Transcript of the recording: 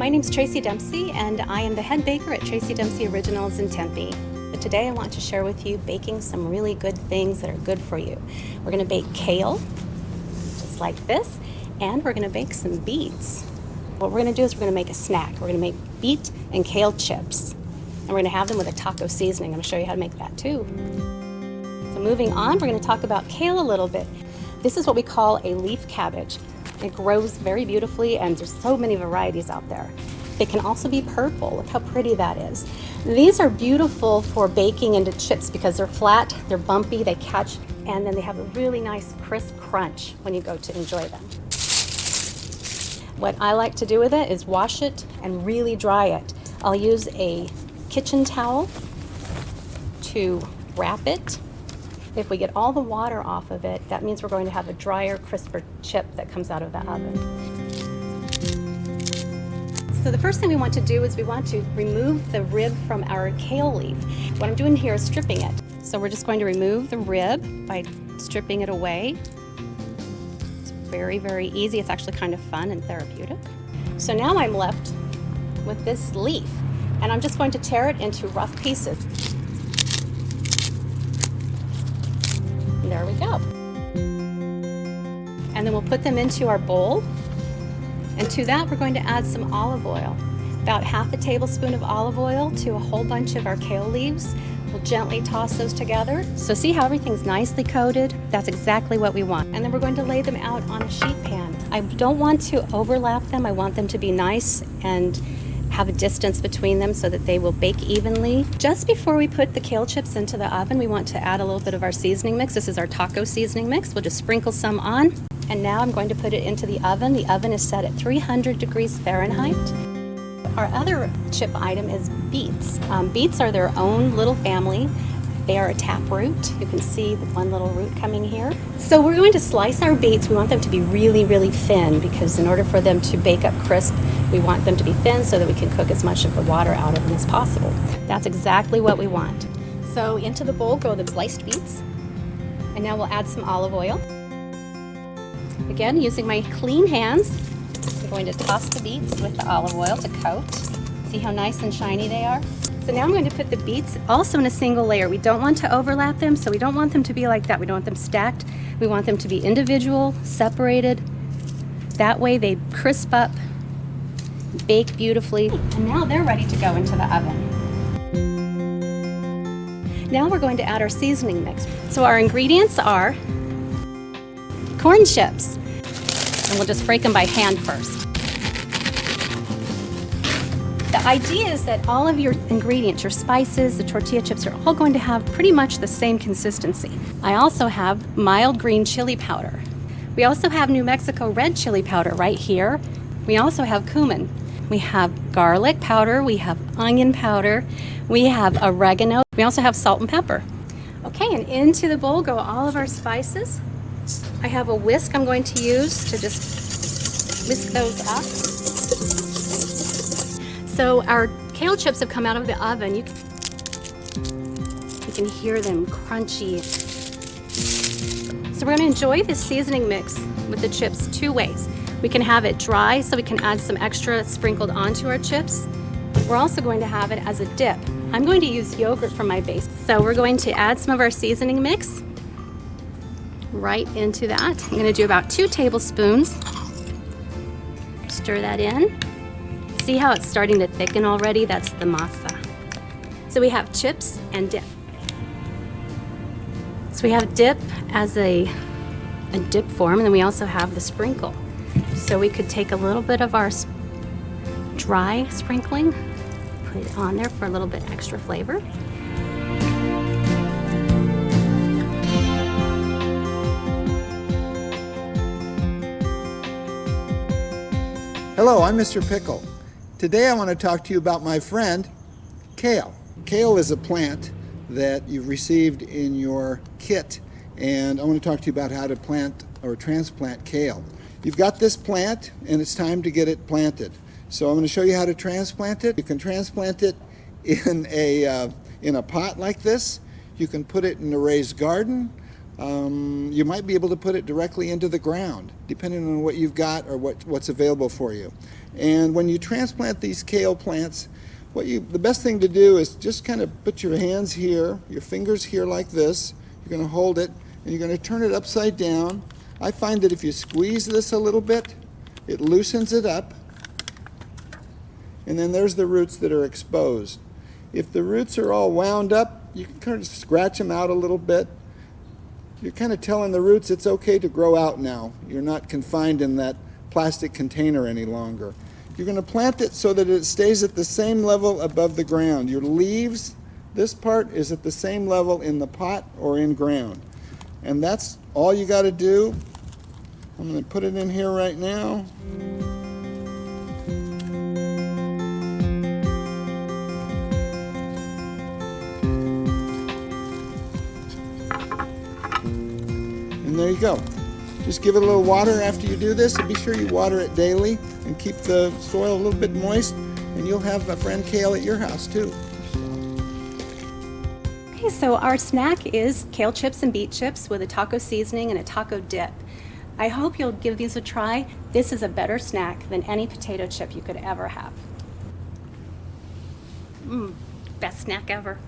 My name's Tracy Dempsey, and I am the head baker at Tracy Dempsey Originals in Tempe. But today I want to share with you baking some really good things that are good for you. We're going to bake kale, just like this, and we're going to bake some beets. What we're going to do is we're going to make a snack. We're going to make beet and kale chips, and we're going to have them with a taco seasoning. I'm going to show you how to make that too. So moving on, we're going to talk about kale a little bit. This is what we call a leaf cabbage. It grows very beautifully, and there's so many varieties out there. They can also be purple. Look how pretty that is. These are beautiful for baking into chips because they're flat, they're bumpy, they catch, and then they have a really nice crisp crunch when you go to enjoy them. What I like to do with it is wash it and really dry it. I'll use a kitchen towel to wrap it. If we get all the water off of it, that means we're going to have a drier, crisper chip that comes out of the oven. So the first thing we want to do is we want to remove the rib from our kale leaf. What I'm doing here is stripping it. So we're just going to remove the rib by stripping it away. It's very, very easy. It's actually kind of fun and therapeutic. So now I'm left with this leaf, and I'm just going to tear it into rough pieces. There we go. And then we'll put them into our bowl. And to that, we're going to add some olive oil. About half a tablespoon of olive oil to a whole bunch of our kale leaves. We'll gently toss those together. So see how everything's nicely coated? That's exactly what we want. And then we're going to lay them out on a sheet pan. I don't want to overlap them. I want them to be nice and have a distance between them so that they will bake evenly. Just before we put the kale chips into the oven, we want to add a little bit of our seasoning mix. This is our taco seasoning mix. We'll just sprinkle some on. And now I'm going to put it into the oven. The oven is set at 300 degrees Fahrenheit. Our other chip item is beets. Beets are their own little family. They are a taproot. You can see the one little root coming here. So we're going to slice our beets. We want them to be really, really thin because in order for them to bake up crisp, we want them to be thin so that we can cook as much of the water out of them as possible. That's exactly what we want. So into the bowl go the sliced beets. And now we'll add some olive oil. Again, using my clean hands, I'm going to toss the beets with the olive oil to coat. See how nice and shiny they are? So now I'm going to put the beets also in a single layer. We don't want to overlap them, so we don't want them to be like that. We don't want them stacked. We want them to be individual, separated. That way they crisp up, bake beautifully. And now they're ready to go into the oven. Now we're going to add our seasoning mix. So our ingredients are corn chips, and we'll just break them by hand first. The idea is that all of your ingredients, your spices, the tortilla chips are all going to have pretty much the same consistency. I also have mild green chili powder. We also have New Mexico red chili powder right here. We also have cumin. We have garlic powder, we have onion powder, we have oregano, we also have salt and pepper. Okay, and into the bowl go all of our spices. I have a whisk I'm going to use to just whisk those up. So our kale chips have come out of the oven. You can hear them crunchy. So we're going to enjoy this seasoning mix with the chips two ways. We can have it dry so we can add some extra sprinkled onto our chips. We're also going to have it as a dip. I'm going to use yogurt for my base. So we're going to add some of our seasoning mix right into that. I'm going to do about 2 tablespoons. Stir that in. See how it's starting to thicken already? That's the masa. So we have chips and dip. So we have dip as a dip form, and then we also have the sprinkle. So we could take a little bit of our dry sprinkling, put it on there for a little bit extra flavor. Hello, I'm Mr. Pikle. Today I want to talk to you about my friend, kale. Kale is a plant that you've received in your kit, and I want to talk to you about how to plant or transplant kale. You've got this plant, and it's time to get it planted. So I'm going to show you how to transplant it. You can transplant it in a pot like this. You can put it in a raised garden. You might be able to put it directly into the ground, depending on what you've got or what's available for you. And when you transplant these kale plants, the best thing to do is just kind of put your hands here, your fingers here like this. You're going to hold it and you're going to turn it upside down. I find that if you squeeze this a little bit, it loosens it up. And then there's the roots that are exposed. If the roots are all wound up, you can kind of scratch them out a little bit. You're kind of telling the roots it's okay to grow out now. You're not confined in that plastic container any longer. You're going to plant it so that it stays at the same level above the ground. Your leaves, this part, is at the same level in the pot or in ground. And that's all you got to do. I'm going to put it in here right now. And there you go. Just give it a little water after you do this, and be sure you water it daily and keep the soil a little bit moist, and you'll have a friend kale at your house too. Okay, so our snack is kale chips and beet chips with a taco seasoning and a taco dip. I hope you'll give these a try. This is a better snack than any potato chip you could ever have. Best snack ever.